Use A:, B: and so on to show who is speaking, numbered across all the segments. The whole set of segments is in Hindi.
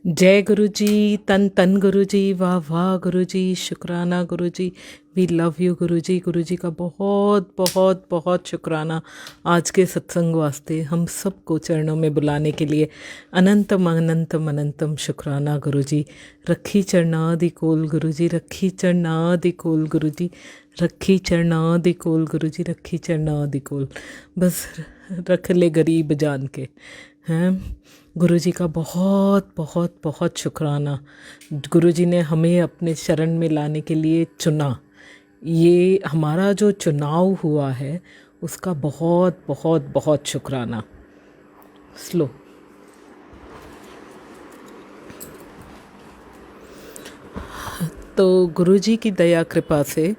A: जय गुरु जी। तन तन गुरु जी। वाह वाह गुरु जी। शुक्राना गुरु जी। वी लव यू गुरु जी। गुरु जी का बहुत बहुत बहुत शुक्राना आज के सत्संग वास्ते हम सबको चरणों में बुलाने के लिए। अनंतम अनंतम अनंतम शुक्राना गुरु जी। रखी चरणादि कोल गुरु जी। रखी चरणादि कोल गुरु जी। रखी चरणादि कोल गुरु जी। रखी चरणादि कोल। बस रख ले गरीब जान के हैं। गुरु जी का बहुत बहुत बहुत शुक्राना। गुरु जी ने हमें अपने शरण में लाने के लिए चुना। ये हमारा जो चुनाव हुआ है उसका बहुत बहुत बहुत शुक्राना। स्लो। तो गुरु जी की दया कृपा से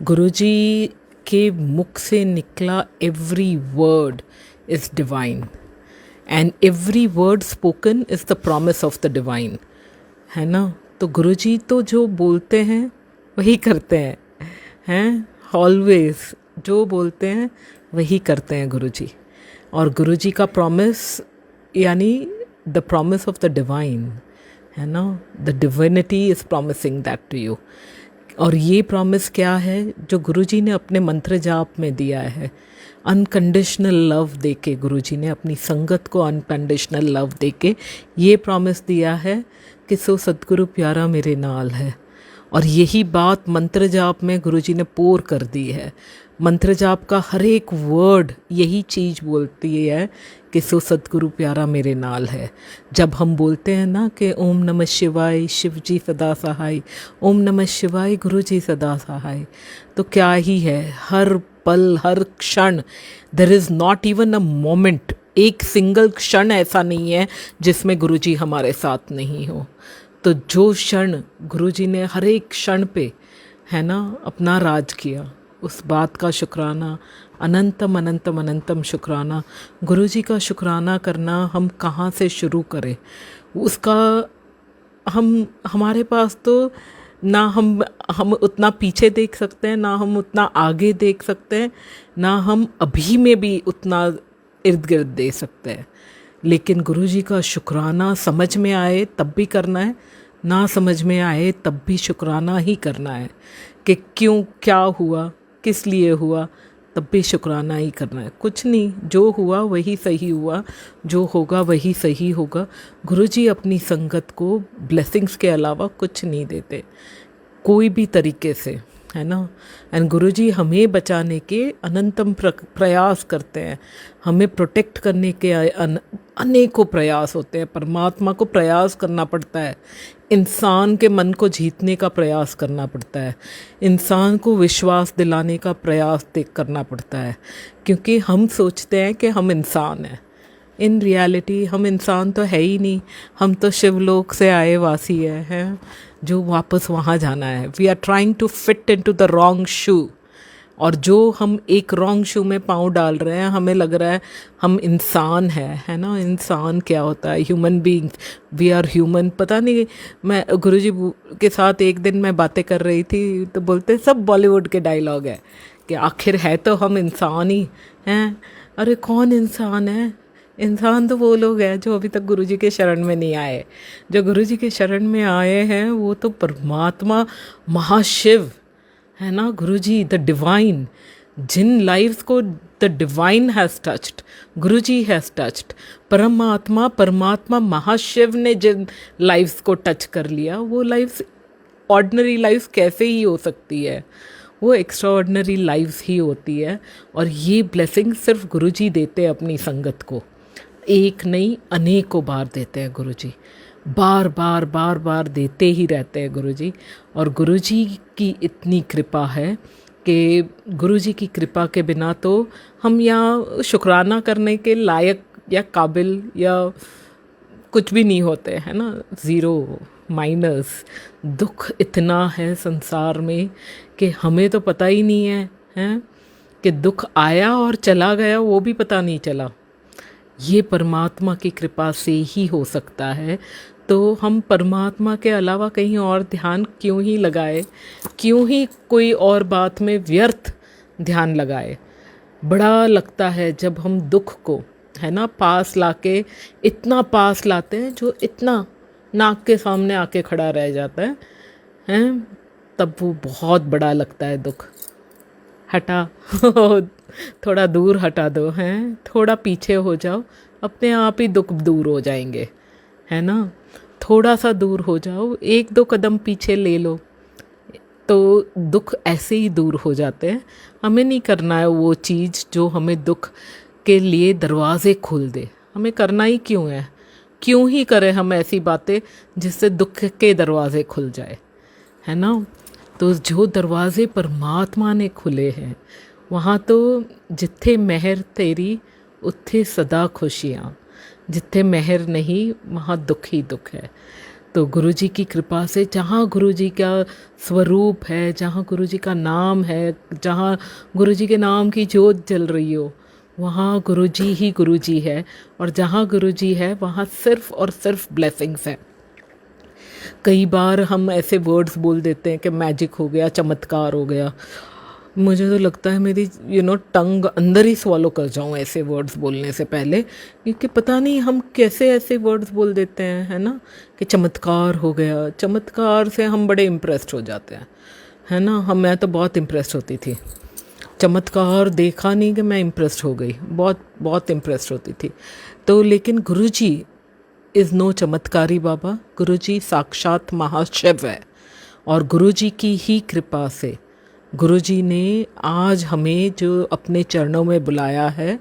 A: गुरु जी के मुख से निकला every word is divine and every word spoken is the promise of the divine. है ना। तो गुरुजी तो जो बोलते हैं वही करते हैं ऑलवेज जो बोलते हैं वही करते हैं गुरुजी। और गुरुजी का प्रॉमिस यानी the promise of the divine. है ना। The divinity is promising that to you. और ये प्रॉमिस क्या है जो गुरुजी ने अपने मंत्र जाप में दिया है। अनकंडीशनल लव देके गुरुजी ने अपनी संगत को अनकंडीशनल लव देके ये प्रॉमिस दिया है कि सो सतगुरु प्यारा मेरे नाल है। और यही बात मंत्र जाप में गुरुजी ने पोर कर दी है। मंत्र जाप का हर एक वर्ड यही चीज़ बोलती है कि सो सतगुरु प्यारा मेरे नाल है। जब हम बोलते हैं ना कि ओम नमः शिवाय शिव जी सदा सहाय, ओम नमः शिवाय गुरु जी सदा सहाय, तो क्या ही है। हर पल हर क्षण there is not even a moment, एक सिंगल क्षण ऐसा नहीं है जिसमें गुरुजी हमारे साथ नहीं हो। तो जो क्षण गुरुजी ने हर एक क्षण पे है ना अपना राज किया उस बात का शुक्राना। अनंतम अनंतम अनंतम शुक्राना। गुरुजी का शुक्राना करना हम कहाँ से शुरू करें उसका। हमारे पास तो ना हम उतना पीछे देख सकते हैं, ना हम उतना आगे देख सकते हैं, ना हम अभी में भी उतना इर्द गिर्द दे सकते हैं। लेकिन गुरुजी का शुक्राना समझ में आए तब भी करना है, ना समझ में आए तब भी शुक्राना ही करना है कि क्यों क्या हुआ किस लिए हुआ, तब भी शुक्राना ही करना है। कुछ नहीं, जो हुआ वही सही हुआ, जो होगा वही सही होगा। गुरुजी अपनी संगत को ब्लेसिंग्स के अलावा कुछ नहीं देते कोई भी तरीके से। है ना। एंड गुरुजी हमें बचाने के अनंतम प्रयास करते हैं। हमें प्रोटेक्ट करने के अनेकों प्रयास होते हैं। परमात्मा को प्रयास करना पड़ता है, इंसान के मन को जीतने का प्रयास करना पड़ता है, इंसान को विश्वास दिलाने का प्रयास करना पड़ता है। क्योंकि हम सोचते हैं कि हम इंसान हैं, इन रियलिटी हम इंसान तो है ही नहीं। हम तो शिवलोक से आए वासी हैं जो वापस वहाँ जाना है। We are trying to fit into the wrong shoe. और जो हम एक रॉन्ग शू में पाँव डाल रहे हैं, हमें लग रहा है हम इंसान है ना। इंसान क्या होता है? Human being, we are human. पता नहीं, मैं गुरुजी के साथ एक दिन मैं बातें कर रही थी तो बोलते सब बॉलीवुड के डायलॉग है कि आखिर है तो हम इंसान ही हैं। अरे कौन इंसान है? इंसान तो वो लोग हैं जो अभी तक गुरुजी के शरण में नहीं आए। जो गुरुजी के शरण में आए हैं वो तो परमात्मा महाशिव है ना। गुरुजी द डिवाइन, जिन लाइव्स को the divine has touched, Guruji has touched. परमात्मा परमात्मा महाशिव ने जिन लाइव्स को टच कर लिया, वो लाइव्स ऑर्डिनरी लाइव्स कैसे ही हो सकती है? वो एक्स्ट्रा ऑर्डिनरी लाइव्स ही होती है। और ये ब्लेसिंग सिर्फ गुरुजी देते हैं अपनी संगत को। एक नहीं अनेकों बार देते हैं गुरुजी, बार बार बार बार देते ही रहते हैं गुरुजी। और गुरुजी की इतनी कृपा है कि गुरुजी की कृपा के बिना तो हम यहाँ शुक्राना करने के लायक या काबिल या कुछ भी नहीं होते हैं ना। Zero, minus. दुख इतना है संसार में कि हमें तो पता ही नहीं है कि दुख आया और चला गया, वो भी पता नहीं चला। ये परमात्मा की कृपा से ही हो सकता है। तो हम परमात्मा के अलावा कहीं और ध्यान क्यों ही लगाए, क्यों ही कोई और बात में व्यर्थ ध्यान लगाए। बड़ा लगता है जब हम दुख को है ना पास लाके, इतना पास लाते हैं जो इतना नाक के सामने आके खड़ा रह जाता है, हैं, तब वो बहुत बड़ा लगता है दुख। हटा थोड़ा दूर हटा दो, हैं, थोड़ा पीछे हो जाओ, अपने आप ही दुख दूर हो जाएंगे, है ना। थोड़ा सा दूर हो जाओ, एक दो कदम पीछे ले लो, तो दुख ऐसे ही दूर हो जाते हैं। हमें नहीं करना है वो चीज़ जो हमें दुख के लिए दरवाज़े खोल दे। हमें करना ही क्यों है? क्यों ही करें हम ऐसी बातें जिससे दुख के दरवाज़े खुल जाए, है ना। तो जो दरवाज़े परमात्मा ने खुले हैं, वहाँ तो जिथे मेहर तेरी उत्थे सदा खुशियाँ, जिथे मेहर नहीं वहाँ दुख ही दुख है। तो गुरु जी की कृपा से जहाँ गुरु जी का स्वरूप है, जहाँ गुरु जी का नाम है, जहाँ गुरु जी के नाम की जोत जल रही हो, वहाँ गुरु जी ही गुरु जी है। और जहाँ गुरु जी है वहाँ सिर्फ और सिर्फ ब्लेसिंग्स है। कई बार हम ऐसे वर्ड्स बोल देते हैं कि मैजिक हो गया, चमत्कार हो गया। मुझे तो लगता है मेरी टंग अंदर ही स्वॉलो कर जाऊं ऐसे वर्ड्स बोलने से पहले, क्योंकि पता नहीं हम कैसे ऐसे वर्ड्स बोल देते हैं, है ना, कि चमत्कार हो गया। चमत्कार से हम बड़े इम्प्रेस्ड हो जाते हैं, है ना। मैं तो बहुत इम्प्रेस्ड होती थी। चमत्कार देखा नहीं कि मैं इम्प्रेस्ड हो गई, बहुत बहुत इम्प्रेस्ड होती थी। तो लेकिन गुरुजी इज़ नो चमत्कारी बाबा, गुरुजी साक्षात महाशिव है। और गुरुजी की ही कृपा से गुरुजी ने आज हमें जो अपने चरणों में बुलाया है,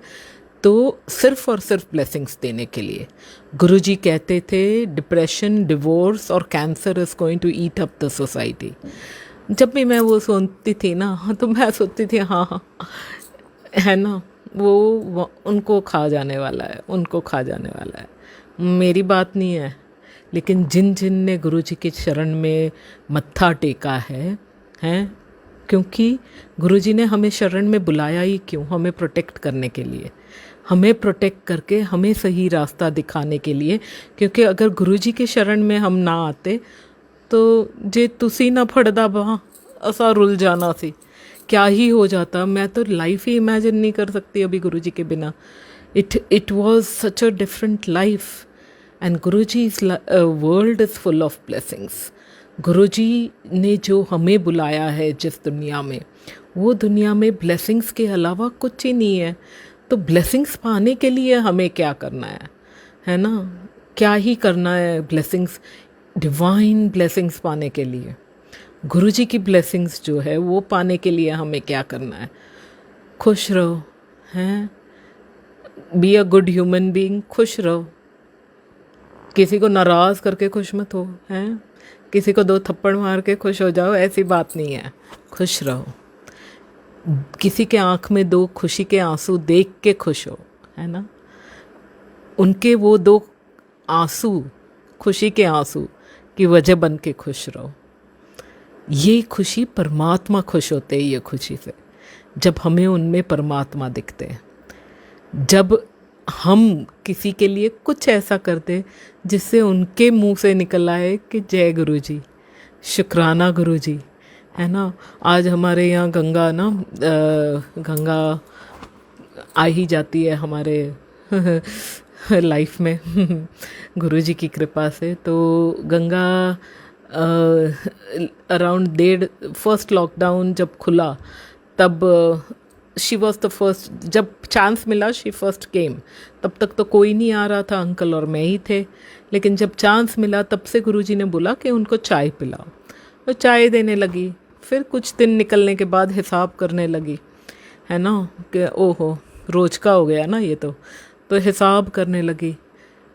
A: तो सिर्फ और सिर्फ ब्लेसिंग्स देने के लिए। गुरुजी कहते थे डिप्रेशन, डिवोर्स और cancer is going to eat up the society. जब भी मैं वो सुनती थी ना, तो मैं सोचती थी हाँ हाँ, है ना, वो उनको खा जाने वाला है, उनको खा जाने वाला है। मेरी बात नहीं है, लेकिन जिन जिन ने गुरु जी के शरण में मत्था टेका है, हैं, क्योंकि गुरु जी ने हमें शरण में बुलाया ही क्यों? हमें प्रोटेक्ट करने के लिए, हमें प्रोटेक्ट करके हमें सही रास्ता दिखाने के लिए। क्योंकि अगर गुरु जी के शरण में हम ना आते तो जे तुसी ना फड़दा बाँ असा रुल जाना सी, क्या ही हो जाता। मैं तो लाइफ ही इमेजिन नहीं कर सकती अभी गुरु जी के बिना। It was such a different life. And Guru ji world is full of blessings. Guru ji ने जो हमें बुलाया है जिस दुनिया में, वो दुनिया में ब्लेसिंग्स के अलावा कुछ ही नहीं है। तो ब्लेसिंग्स पाने के लिए हमें क्या करना है ना, क्या ही करना है ब्लेसिंग्स, डिवाइन ब्लेसिंग्स पाने के लिए। गुरु जी की ब्लेसिंग्स जो है वो पाने के लिए हमें क्या करना है? खुश रहो, हैं, be a good human being, खुश रहो। किसी को नाराज़ करके खुश मत हो, हैं, किसी को दो थप्पड़ मार के खुश हो जाओ, ऐसी बात नहीं है। खुश रहो। किसी के आँख में दो खुशी के आंसू देख के खुश हो, है ना। उनके वो दो आंसू, खुशी के आंसू की वजह बन के खुश रहो। ये खुशी परमात्मा खुश होते हैं ये खुशी से, जब हमें उनमें परमात्मा दिखते हैं। जब हम किसी के लिए कुछ ऐसा करते जिससे उनके मुंह से निकल आए कि जय गुरु जी, शुक्राना गुरु जी, है ना। आज हमारे यहाँ गंगा ना, गंगा आ ही जाती है हमारे लाइफ में गुरु जी की कृपा से। तो गंगा अराउंड फर्स्ट लॉकडाउन जब खुला, तब शी वॉज द फर्स्ट, जब चांस मिला शी फर्स्ट केम। तब तक तो कोई नहीं आ रहा था, अंकल और मैं ही थे। लेकिन जब चांस मिला तब से गुरुजी ने बोला कि उनको चाय पिलाओ, तो चाय देने लगी। फिर कुछ दिन निकलने के बाद हिसाब करने लगी, है ना, कि ओहो रोज़ का हो गया ना ये तो हिसाब करने लगी।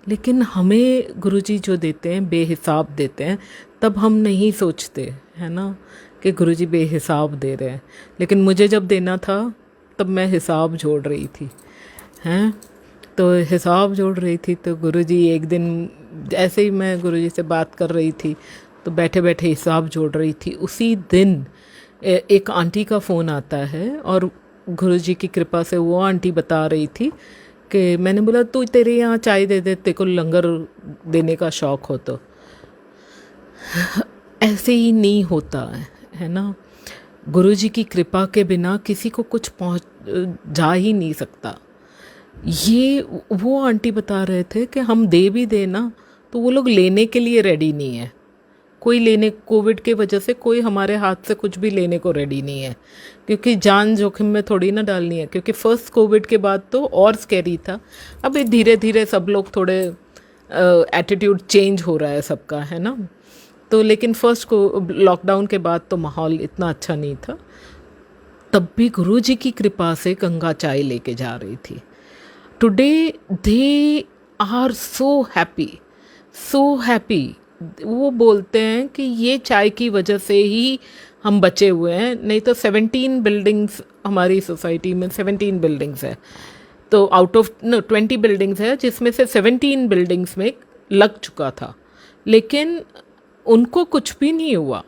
A: लेकिन हमें गुरुजी जो देते हैं बेहिसाब देते हैं, तब हम नहीं सोचते, है ना, कि गुरुजी बेहिसाब दे रहे हैं। लेकिन मुझे जब देना था तब मैं हिसाब जोड़ रही थी, हैं, तो हिसाब जोड़ रही थी। तो गुरुजी एक दिन ऐसे ही मैं गुरुजी से बात कर रही थी, तो बैठे बैठे हिसाब जोड़ रही थी। उसी दिन एक आंटी का फ़ोन आता है, और गुरुजी की कृपा से वो आंटी बता रही थी कि मैंने बोला तू तेरे यहाँ चाय दे दे, तेरे को लंगर देने का शौक़ हो तो। ऐसे ही नहीं होता है ना। गुरुजी की कृपा के बिना किसी को कुछ जा ही नहीं सकता। ये वो आंटी बता रहे थे कि हम दे भी देना तो वो लोग लेने के लिए रेडी नहीं है। कोई लेने, कोविड के वजह से कोई हमारे हाथ से कुछ भी लेने को रेडी नहीं है, क्योंकि जान जोखिम में थोड़ी ना डालनी है। क्योंकि फर्स्ट कोविड के बाद तो और स्कैरी था। अभी धीरे धीरे सब लोग थोड़े एटीट्यूड चेंज हो रहा है सबका, है ना। तो लेकिन फर्स्ट को लॉकडाउन के बाद तो माहौल इतना अच्छा नहीं था। तब भी गुरुजी की कृपा से गंगा चाय लेके जा रही थी। Today they are so happy, so happy. वो बोलते हैं कि ये चाय की वजह से ही हम बचे हुए हैं, नहीं तो 17 बिल्डिंग्स हमारी सोसाइटी में 17 बिल्डिंग्स है, तो आउट ऑफ 20 बिल्डिंग्स है, जिसमें से 17 बिल्डिंग्स में लग चुका था, लेकिन उनको कुछ भी नहीं हुआ।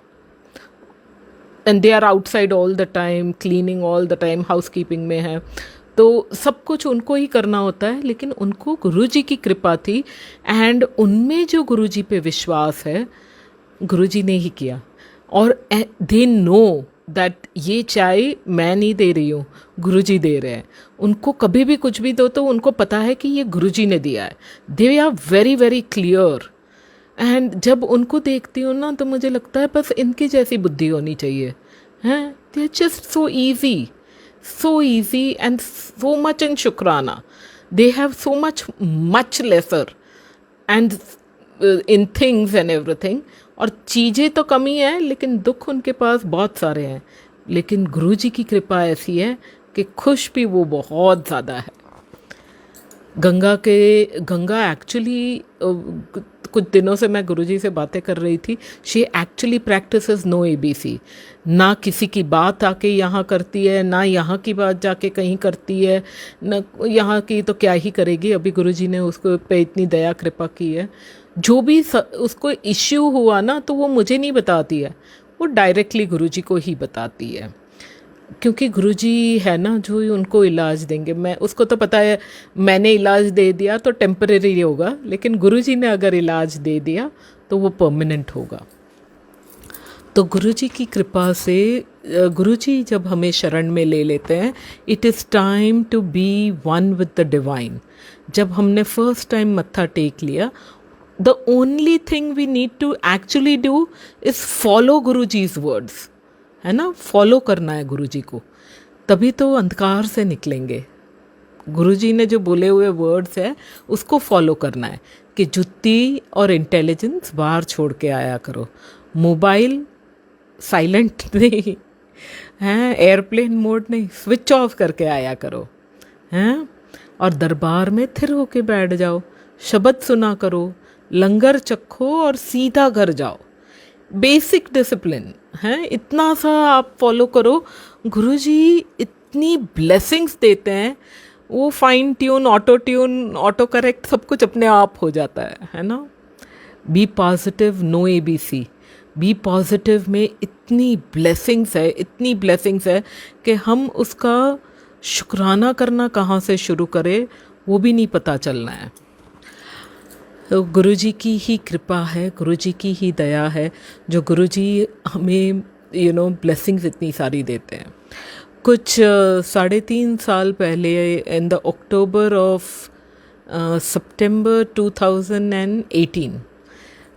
A: And they are outside all the time, cleaning all the time, housekeeping में है, तो सब कुछ उनको ही करना होता है। लेकिन उनको गुरुजी की कृपा थी, एंड उनमें जो गुरुजी पे विश्वास है, गुरुजी ने ही किया। और दे नो दैट ये चाय मैं नहीं दे रही हूँ, गुरुजी दे रहे हैं। उनको कभी भी कुछ भी दो तो उनको पता है कि ये गुरुजी ने दिया है। They are very very clear. And जब उनको देखती हूँ ना, तो मुझे लगता है बस इनकी जैसी बुद्धि होनी चाहिए, हैं। They are just so easy, so easy and so much in Shukrana. They have so much lesser and in things and everything. और चीज़ें तो कमी है, लेकिन दुख उनके पास बहुत सारे हैं। लेकिन गुरुजी की कृपा ऐसी है कि खुश भी वो बहुत ज़्यादा है। गंगा एक्चुअली कुछ दिनों से मैं गुरुजी से बातें कर रही थी। She actually practises no ABC। ना किसी की बात आके यहाँ करती है, ना यहाँ की बात जाके कहीं करती है, ना यहाँ की तो क्या ही करेगी। अभी गुरुजी ने उसको पे इतनी दया कृपा की है। जो भी उसको इश्यू हुआ ना, तो वो मुझे नहीं बताती है, वो डायरेक्टली गुरुजी को ही बताती है। क्योंकि गुरुजी है ना जो उनको इलाज देंगे। मैं उसको तो पता है, मैंने इलाज दे दिया तो टेम्परेरी होगा, लेकिन गुरुजी ने अगर इलाज दे दिया तो वो परमानेंट होगा। तो गुरुजी की कृपा से गुरुजी जब हमें शरण में ले लेते हैं, it is time to be one with the divine. जब हमने फर्स्ट टाइम मत्था टेक लिया, the only thing we need to actually do is follow Guruji's words, है ना। फॉलो करना है गुरुजी को, तभी तो अंधकार से निकलेंगे। गुरुजी ने जो बोले हुए वर्ड्स है उसको फॉलो करना है कि जुत्ती और इंटेलिजेंस बाहर छोड़ के आया करो, मोबाइल साइलेंट नहीं हैं, एयरप्लेन मोड नहीं, स्विच ऑफ करके आया करो, हैं। और दरबार में थिर होके बैठ जाओ, शब्द सुना करो, लंगर चखो और सीधा घर जाओ। बेसिक डिसिप्लिन है, इतना सा आप फॉलो करो। गुरुजी इतनी ब्लेसिंग्स देते हैं, वो फाइन ट्यून, ऑटो करेक्ट सब कुछ अपने आप हो जाता है ना। Be positive, no ABC। Be positive में इतनी ब्लेसिंग्स है कि हम उसका शुक्राना करना कहाँ से शुरू करें वो भी नहीं पता चलना है। तो गुरुजी की ही कृपा है, गुरुजी की ही दया है, जो गुरुजी हमें ब्लेसिंग्स इतनी सारी देते हैं। कुछ 3.5 साल पहले, in the October of September 2018,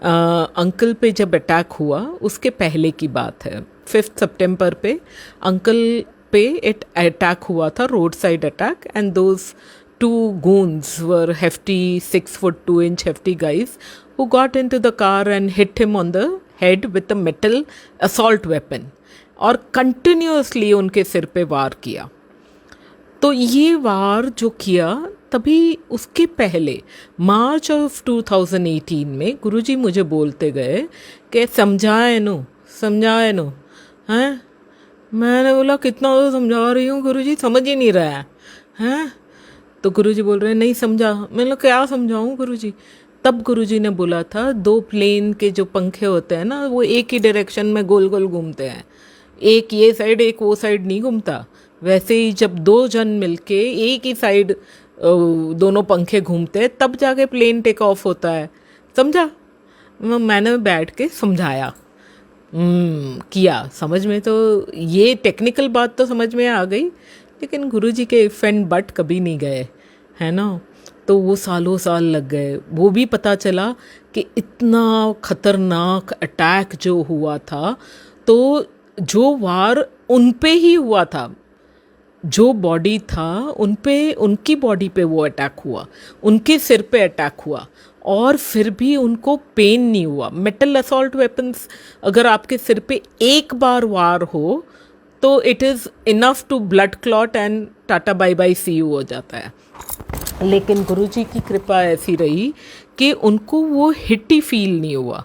A: uncle पे जब अटैक हुआ, उसके पहले की बात है। 5 सितंबर पे अंकल पे अटैक हुआ था, road side attack, and those 2 goons were hefty, 6 foot 2 inch hefty guys who got into the car and hit him on the head with a metal assault weapon और कंटिन्यूसली उनके सिर पे वार किया। तो ये वार जो किया, तभी उसके पहले मार्च ऑफ 2018 में गुरुजी मुझे बोलते गए कि समझाए नो हैं। मैंने बोला कितना तो समझा रही हूँ गुरुजी, समझ ही नहीं रहा है, हैं। तो गुरुजी बोल रहे हैं नहीं समझा। मैंने क्या समझाऊँ गुरुजी। तब गुरुजी ने बोला था 2 प्लेन के जो पंखे होते हैं ना, वो एक ही डायरेक्शन में गोल गोल घूमते हैं, एक ये साइड एक वो साइड नहीं घूमता। वैसे ही जब 2 जन मिलके एक ही साइड दोनों पंखे घूमते हैं, तब जाके प्लेन टेक ऑफ होता है, समझा। मैंने बैठ के समझाया, किया समझ में। तो ये टेक्निकल बात तो समझ में आ गई, लेकिन गुरुजी के इफ एंड बट कभी नहीं गए, है ना। तो वो सालों साल लग गए। वो भी पता चला कि इतना खतरनाक अटैक जो हुआ था, तो जो वार उन पे ही हुआ था, जो बॉडी था उन पे, उनकी बॉडी पे वो अटैक हुआ, उनके सिर पे अटैक हुआ, और फिर भी उनको पेन नहीं हुआ। मेटल असॉल्ट वेपन्स अगर आपके सिर पे एक बार वार हो तो it is enough to blood clot and tata bye bye see you हो जाता है। लेकिन गुरुजी की कृपा ऐसी रही कि उनको वो हिट ही फील नहीं हुआ।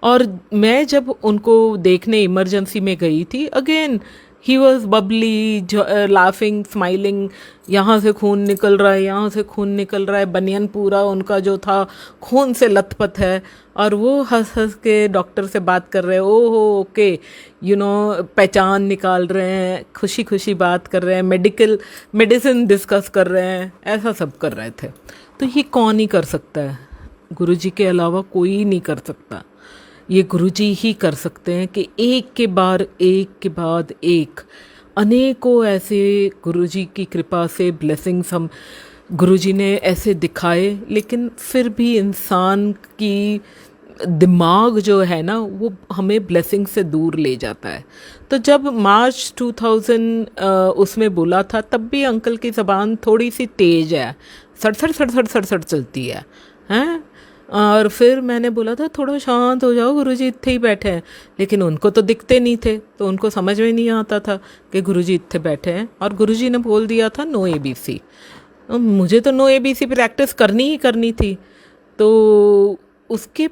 A: और मैं जब उनको देखने इमरजेंसी में गई थी, again he was Babli, laughing, smiling, यहाँ से खून निकल रहा है, यहाँ से खून निकल रहा है, बनियन पूरा उनका जो था खून से लथपथ है, और वो हंस हंस के डॉक्टर से बात कर रहे हैं, ओहो ओके, यू नो, पहचान निकाल रहे हैं, खुशी खुशी बात कर रहे हैं, मेडिसिन डिस्कस कर रहे हैं, ऐसा सब कर रहे थे। तो ये कौन ही कर सकता है, गुरुजी के अलावा कोई नहीं कर सकता। ये गुरुजी ही कर सकते हैं कि एक के बाद एक अनेकों ऐसे गुरुजी की कृपा से ब्लेसिंग्स हम गुरुजी ने ऐसे दिखाए। लेकिन फिर भी इंसान की दिमाग जो है ना, वो हमें ब्लेसिंग से दूर ले जाता है। तो जब मार्च 2000 उसमें बोला था, तब भी अंकल की ज़बान थोड़ी सी तेज़ है, सड़सड़ सड़सड़ सड़सड़ चलती है, हैं। और फिर मैंने बोला था थोड़ा शांत हो जाओ, गुरुजी इत्थे ही बैठे हैं। लेकिन उनको तो दिखते नहीं थे, तो उनको समझ में नहीं आता था कि गुरुजी इत्थे बैठे हैं। और गुरुजी ने बोल दिया था नो ABC। मुझे तो नो ABC प्रैक्टिस करनी ही करनी थी। तो उसके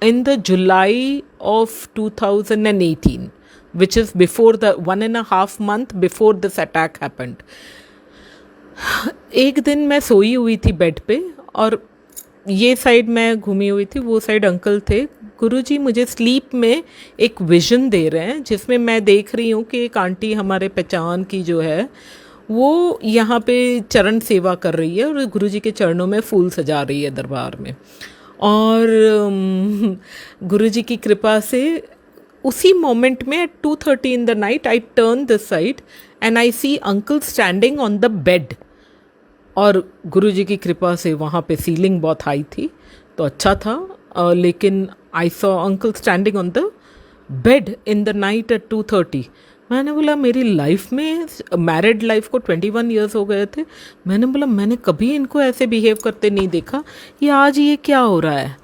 A: in the July of 2018, which is before the 1.5 month before this attack happened, एक दिन मैं सोई हुई थी बेड पे, और ये साइड मैं घूमी हुई थी, वो साइड अंकल थे। गुरुजी मुझे स्लीप में एक विजन दे रहे हैं, जिसमें मैं देख रही हूँ कि एक आंटी हमारे पहचान की जो है, वो यहाँ पे चरण सेवा कर रही है और गुरुजी के चरणों में फूल सजा रही है दरबार में। और गुरुजी की कृपा से उसी मोमेंट में at 2:30 in the night I turn this side and I see uncle standing on the bed। और गुरुजी की कृपा से वहाँ पे सीलिंग बहुत हाई थी, तो अच्छा था। लेकिन I saw uncle standing on the bed in the night at 2:30। मैंने बोला मेरी लाइफ में, मैरिड लाइफ को 21 years हो गए थे, मैंने बोला मैंने कभी इनको ऐसे बिहेव करते नहीं देखा, ये आज ये क्या हो रहा है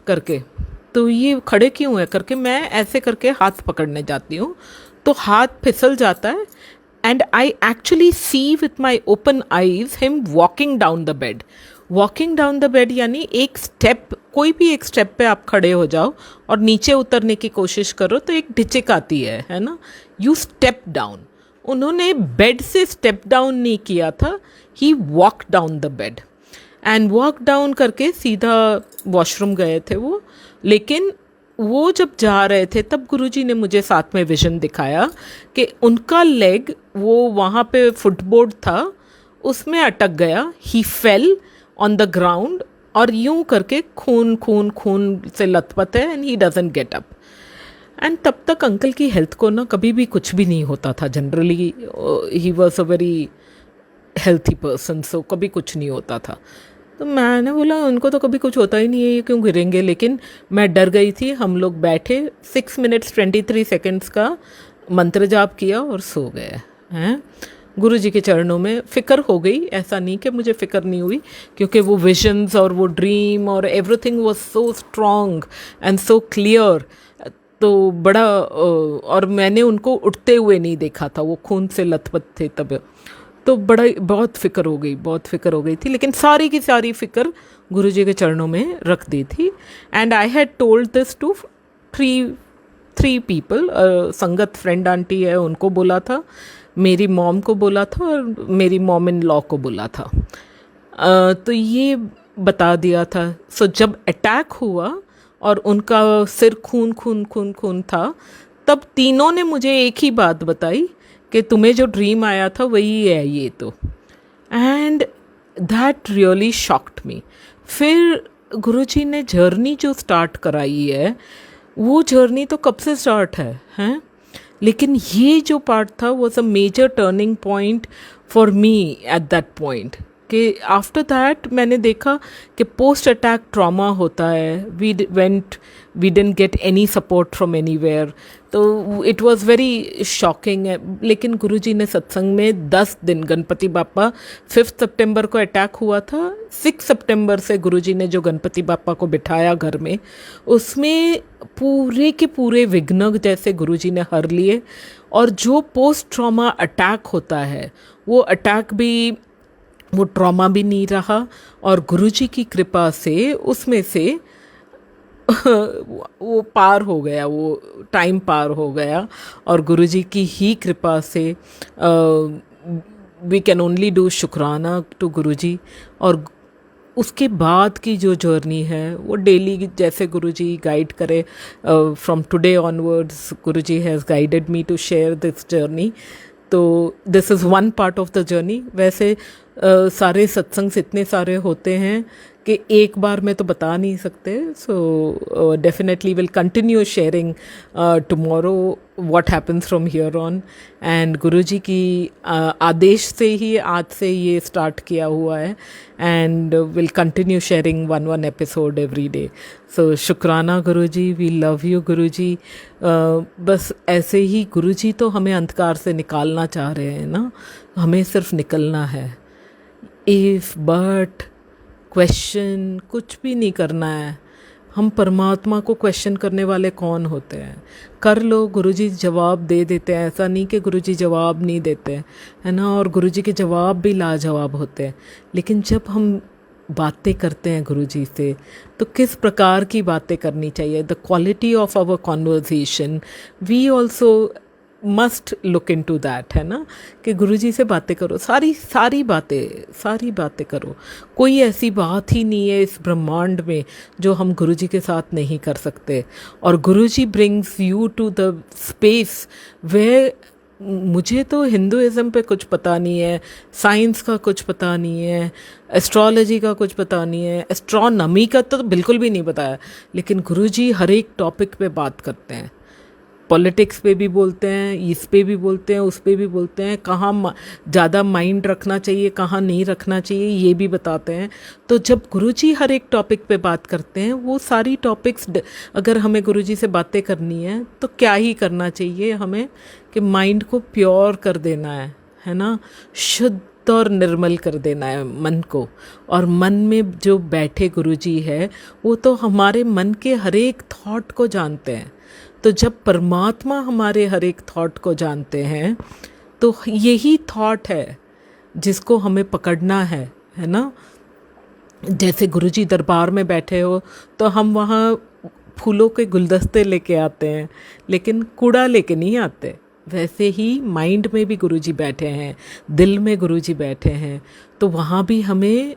A: करके। तो ये खड़े क्यों है करके मैं ऐसे करके हाथ पकड़ने जाती हूँ, तो हाथ फिसल जाता है, and I actually see with my open eyes him walking down the bed। walking down the bed यानी एक स्टेप, कोई भी एक स्टेप पे आप खड़े हो जाओ और नीचे उतरने की कोशिश करो तो एक ढिचक आती है ना, यू स्टेप डाउन। उन्होंने बेड से स्टेप डाउन नहीं किया था, he walk down the bed, and walk down करके सीधा वॉशरूम गए थे वो। लेकिन वो जब जा रहे थे तब गुरुजी ने मुझे साथ में विजन दिखाया कि उनका लेग, वो वहाँ पे फुटबोर्ड था, उसमें अटक गया, ही फेल ऑन द ग्राउंड, और यूं करके खून खून खून से लथपथ है, and he doesn't get up. And तब तक अंकल की हेल्थ को ना कभी भी कुछ भी नहीं होता था, generally he was a very healthy person, so कभी कुछ नहीं होता था। तो मैंने बोला उनको तो कभी कुछ होता ही नहीं है, ये क्यों गिरेंगे। लेकिन मैं डर गई थी। हम लोग बैठे, 6 minutes 23 seconds का मंत्र जाप किया और सो गए हैं। गुरुजी के चरणों में फ़िक्र हो गई, ऐसा नहीं कि मुझे फ़िक्र नहीं हुई, क्योंकि वो विजन्स और वो ड्रीम और everything was so strong and so clear. तो बड़ा और मैंने उनको उठते हुए नहीं देखा था, वो खून से लथपथ थे तब। तो बहुत फ़िक्र हो गई थी। लेकिन सारी की सारी फ़िक्र गुरुजी के चरणों में रख दी थी। And I had told this to three people. संगत फ्रेंड आंटी है, उनको बोला था, मेरी मॉम को बोला था, और मेरी मॉम इन लॉ को बोला था। तो ये बता दिया था। सो जब अटैक हुआ और उनका सिर खून खून खून खून था, तब तीनों ने मुझे एक ही बात बताई कि तुम्हें जो ड्रीम आया था वही है ये तो। एंड दैट रियली शॉक्ड मी। फिर गुरुजी ने जर्नी जो स्टार्ट कराई है, वो जर्नी तो कब से स्टार्ट है हैं, लेकिन ये जो पार्ट था was a major turning point for me at that point. कि आफ्टर दैट मैंने देखा कि पोस्ट अटैक ट्रॉमा होता है, we didn't get any support from anywhere, तो इट वाज वेरी शॉकिंग। लेकिन गुरुजी ने सत्संग में 10 दिन, गणपति बापा 5 सितंबर को अटैक हुआ था, 6 सितंबर से गुरुजी ने जो गणपति बापा को बिठाया घर में, उसमें पूरे के पूरे विघ्न जैसे गुरुजी ने हर लिए। और जो पोस्ट ट्रॉमा अटैक होता है वो अटैक भी, वो ट्रॉमा भी नहीं रहा, और गुरुजी की कृपा से उसमें से वो पार हो गया, वो टाइम पार हो गया। और गुरुजी की ही कृपा से वी कैन ओनली डू शुक्राना टू गुरुजी। और उसके बाद की जो जर्नी है वो डेली जैसे गुरुजी गाइड करे, from today onwards Guruji has guided me to share this journey. तो this is one part of the journey. वैसे सारे सत्संग इतने सारे होते हैं कि एक बार में तो बता नहीं सकते। So definitely will continue sharing tomorrow what happens from here on. And Guruji की आदेश से ही आज से ये स्टार्ट किया हुआ है, and will continue sharing one episode every day. So शुक्राना Guruji, we love you Guruji. बस ऐसे ही गुरुजी तो हमें अंधकार से निकालना चाह रहे हैं ना, हमें सिर्फ निकलना है। इफ़ बट क्वेश्चन कुछ भी नहीं करना है। हम परमात्मा को क्वेश्चन करने वाले कौन होते हैं? कर लो, गुरुजी जवाब दे देते हैं। ऐसा नहीं कि गुरुजी जवाब नहीं देते, है ना, और गुरुजी के जवाब भी लाजवाब होते हैं। लेकिन जब हम बातें करते हैं गुरुजी से तो किस प्रकार की बातें करनी चाहिए, the quality of our conversation, we also must look into that, है ना, कि गुरुजी से बातें करो, सारी बातें करो। कोई ऐसी बात ही नहीं है इस ब्रह्मांड में जो हम गुरुजी के साथ नहीं कर सकते। और Guruji brings you to the space way, मुझे तो हिंदुइज़्म पे कुछ पता नहीं है, साइंस का कुछ पता नहीं है, एस्ट्रोलॉजी का कुछ पता नहीं है, एस्ट्रोनॉमी का तो बिल्कुल भी नहीं पता है। लेकिन गुरुजी हर एक टॉपिक पे बात करते हैं, पॉलिटिक्स पे भी बोलते हैं, इस पे भी बोलते हैं, उस पे भी बोलते हैं, कहाँ ज़्यादा माइंड रखना चाहिए, कहाँ नहीं रखना चाहिए, ये भी बताते हैं। तो जब गुरुजी हर एक टॉपिक पे बात करते हैं, वो सारी टॉपिक्स, अगर हमें गुरुजी से बातें करनी है तो क्या ही करना चाहिए हमें, कि माइंड को प्योर कर देना है ना, शुद्ध और निर्मल कर देना है मन को। और मन में जो बैठे गुरुजी है वो तो हमारे मन के हर एक थॉट को जानते हैं। तो जब परमात्मा हमारे हर एक थॉट को जानते हैं तो यही थॉट है जिसको हमें पकड़ना है ना। जैसे गुरुजी दरबार में बैठे हो तो हम वहाँ फूलों के गुलदस्ते लेके आते हैं, लेकिन कूड़ा लेके नहीं आते। वैसे ही माइंड में भी गुरुजी बैठे हैं, दिल में गुरुजी बैठे हैं, तो वहाँ भी हमें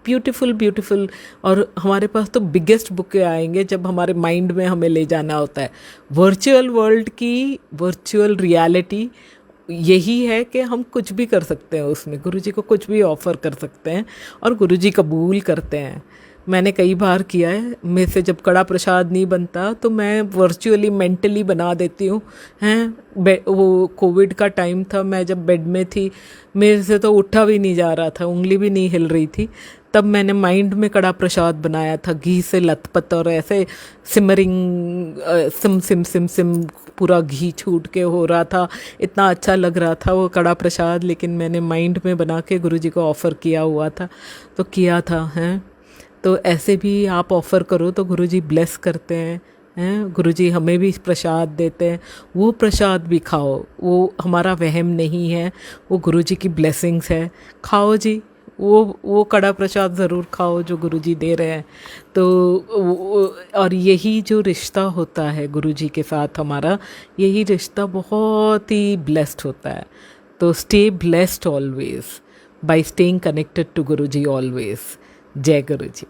A: ब्यूटीफुल, और हमारे पास तो बिगेस्ट बुके आएंगे जब हमारे माइंड में हमें ले जाना होता है। वर्चुअल वर्ल्ड की वर्चुअल रियलिटी यही है कि हम कुछ भी कर सकते हैं, उसमें गुरुजी को कुछ भी ऑफ़र कर सकते हैं और गुरुजी कबूल करते हैं। मैंने कई बार किया है, मेरे से जब कड़ा प्रसाद नहीं बनता तो मैं वर्चुअली मेंटली बना देती हूँ, हैं। वो कोविड का टाइम था, मैं जब बेड में थी, मेरे से तो उठा भी नहीं जा रहा था, उंगली भी नहीं हिल रही थी, तब मैंने माइंड में कड़ा प्रसाद बनाया था, घी से लथपथ, और ऐसे simmering SIM SIM SIM SIM पूरा घी छूट के हो रहा था, इतना अच्छा लग रहा था वो कड़ा प्रसाद। लेकिन मैंने माइंड में बना के गुरुजी को ऑफ़र किया हुआ था, तो किया था, हैं। तो ऐसे भी आप ऑफ़र करो तो गुरुजी ब्लेस करते हैं गुरुजी हमें भी प्रसाद देते हैं, वो प्रसाद भी खाओ, वो हमारा वहम नहीं है, वो गुरुजी की ब्लेसिंग्स है। खाओ जी, वो कड़ा प्रसाद ज़रूर खाओ जो गुरुजी दे रहे हैं। तो और यही जो रिश्ता होता है गुरुजी के साथ हमारा, यही रिश्ता बहुत ही ब्लेस्ड होता है। तो stay blessed always by staying connected to Guruji always. जय गुरुजी।